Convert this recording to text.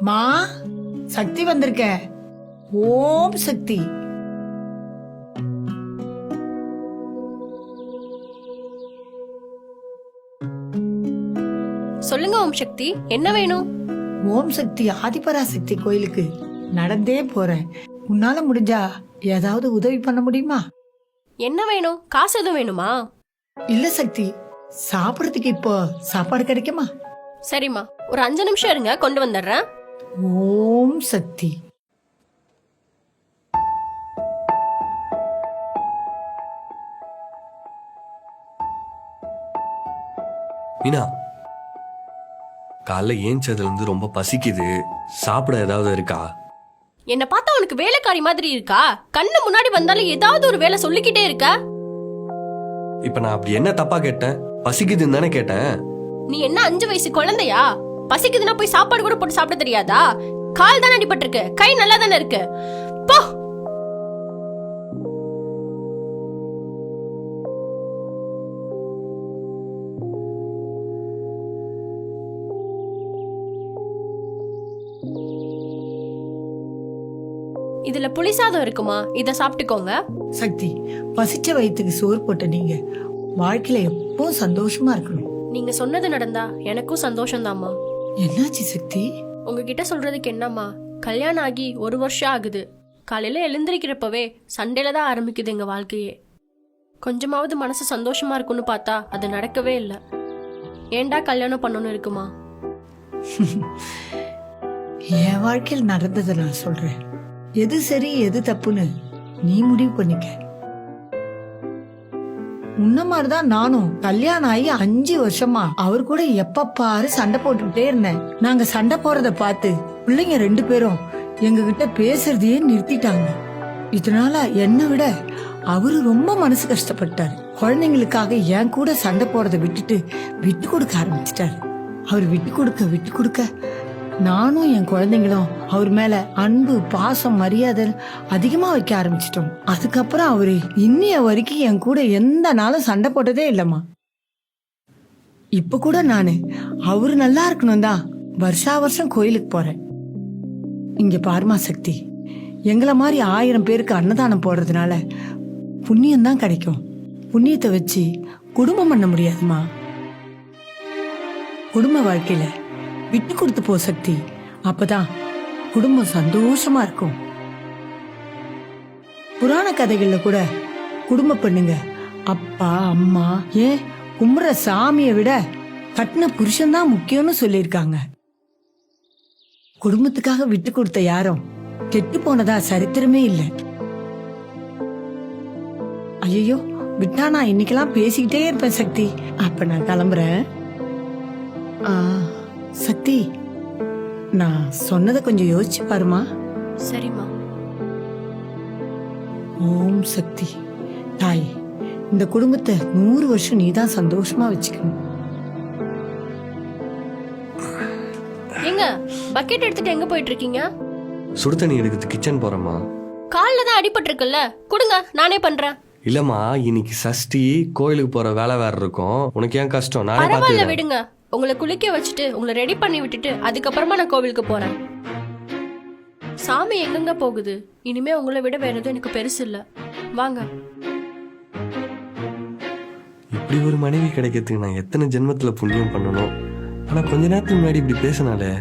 மா, சக்தி வந்திருக்க. ஓம் சக்தி. சொல்லுங்க ஓம் சக்தி, என்ன வேணும்? ஓம் சக்தி ஆதிபராசக்தி கோயிலுக்கு நடந்தே போறேன். உன்னால முடிஞ்சா ஏதாவது உதவி பண்ண முடியுமா? என்ன வேணும்? காசு எதுவும் வேணுமா? இல்ல சக்தி, சாப்பிடறதுக்கு இப்போ சாப்பாடு கிடைக்குமா? சரிம்மா, ஒரு 5 நிமிஷம் இருங்க, கொண்டு வந்துடுறேன். ஓம் சக்தி. மீனா, காலைல ஏஞ்சதுல இருந்து ரொம்ப பசிக்குது. சாப்பிட ஏதாவது இருக்கா? என்ன பார்த்தா உனக்கு வேலைக்காரி மாதிரி இருக்கா? கண்ணு முன்னாடி வந்தாலும் ஏதாவது ஒரு வேலை சொல்லிக்கிட்டே இருக்க. இப்ப நான் அப்படி என்ன தப்பா கேட்டேன்? பசிக்குதுன்னு தானே கேட்டேன். நீ என்ன 5 வயசு குழந்தையா? பசிக்குதுன்னா போய் சாப்பாடு கூட போட்டு சாப்பிட தெரியாதா? கால் தானே அடிபட்டிருக்கு, கை நல்லா தானே இருக்கு. போ. இதுல புளி சாதம் இருக்குமா? இத சாப்பிட்டுக்கோங்க. சக்தி, பசிச்ச வயிற்றுக்கு சோறு போட்ட நீங்க வாழ்க்கையில எப்பவும் சந்தோஷமா இருக்கணும். நீங்க சொன்னது நடந்தா எனக்கும் சந்தோஷம்தாம்மா. என்னாச்சு சக்தி? உங்ககிட்ட சொல்றதுக்கு என்னம்மா, கல்யாணம் ஆகி 1 வருஷம் ஆகுது. காலையில எழுந்திருக்கிறப்பவே சண்டையில தான் ஆரம்பிக்குது எங்க வாழ்க்கையே. கொஞ்சமாவது மனசு சந்தோஷமா இருக்குன்னு பார்த்தா அது நடக்கவே இல்லை. ஏண்டா கல்யாணம் பண்ணணும்னு இருக்குமா? என் வாழ்க்கையில் நடந்ததை நான் சொல்றேன். எது சரி எது தப்புன்னு நீ முடிவு பண்ணிக்க. உன்ன மாதிரிதான் நானும் கல்யாணம் ஆகி 5 வருஷமா அவர் கூட எப்ப பாரு சண்டை போட்டுக்கிட்டே இருந்தேன். நாங்க சண்டை போறத பார்த்து பிள்ளைங்க 2 பேரும் எங்க கிட்ட பேசுறதையே நிறுத்திட்டாங்க. இதனால என்னை விட அவரு ரொம்ப மனசு கஷ்டப்பட்டாரு. குழந்தைங்களுக்காக என் கூட சண்டை போறதை விட்டுட்டு விட்டு கொடுக்க ஆரம்பிச்சிட்டாரு. அவர் விட்டு கொடுக்க நானும் என் குழந்தைங்களும் அவர் மேல அன்பு, பாசம், மரியாதை அதிகமா வைக்க ஆரம்பிச்சிட்டோம். அதுக்கப்புறம் அவரு இன்னைய வரைக்கும் என் கூட எந்த நாளும் சண்டை போட்டதே இல்லம்மா. இப்ப கூட நானு அவரு நல்லா இருக்கணும் தான் வருஷா வருஷம் கோயிலுக்கு போறேன். இங்க பாருமா சக்தி, எங்களை மாதிரி 1000 பேருக்கு அன்னதானம் போடுறதுனால புண்ணியம் தான் கிடைக்கும். புண்ணியத்தை வச்சு குடும்பம் பண்ண முடியாதுமா. குடும்ப வாழ்க்கையில விட்டு கொடுத்து போ சக்தி, அப்பதான் குடும்பம் சந்தோஷமா இருக்கும். புராண கதைகள்ல கூட குடும்ப பெண்ணுங்க அப்பா, அம்மா, ஏன் கும்புற சாமியை விட கட்டின புருஷன் தான் முக்கியம்னு சொல்லியிருக்காங்க. குடும்பத்துக்காக விட்டு கொடுத்த யாரும் கெட்டு போனதா சரித்திரமே இல்லை. ஐயோ, விட்டா நான் இன்னைக்கெல்லாம் பேசிக்கிட்டே இருப்பேன் சக்தி. அப்ப நான் கிளம்புறேன். சக்தி, நான் சொன்னதை கொஞ்சம் யோசிச்சு பாருமா. சரிம்மா. ஓம் சக்தி. தாய், இந்த குடும்பத்தை 100 வருஷம் நீதான் சந்தோஷமா வச்சுக்கணும். எங்க பக்கெட் எடுத்துட்டு எங்க போயிட்டு இருக்கீங்க? சுடு தண்ணி எடுக்கிறது கிச்சன் போறேம்மா. கால்ல தான் அடிபட்டு இருக்குல்ல, கொடுங்க, நானே பண்றேன். இல்லம்மா, இன்னைக்கு சஷ்டி, கோயிலுக்கு போற வேலை வேற இருக்கும். உனக்கு ஏன் கஷ்டம்? நானே பரவாயில்ல, பாத்துக்கிறேன். விடுங்க. உங்களை குளிக்க வச்சுட்டு உங்களை ரெடி பண்ணி விட்டுட்டு அதுக்கப்புறமா நான் கோவிலுக்கு போறேன். சாமி எங்கெங்க போகுது? இனிமே உங்களை விட வேற எதுவும் எனக்கு பெருசு இல்ல. வாங்க. இப்படி ஒரு மனைவி கிடைக்கிறதுக்கு நான் எத்தனை ஜென்மத்துல புண்ணியம் பண்ணணும். ஆனா கொஞ்ச நேரத்துக்கு முன்னாடி இப்படி பேசினாலே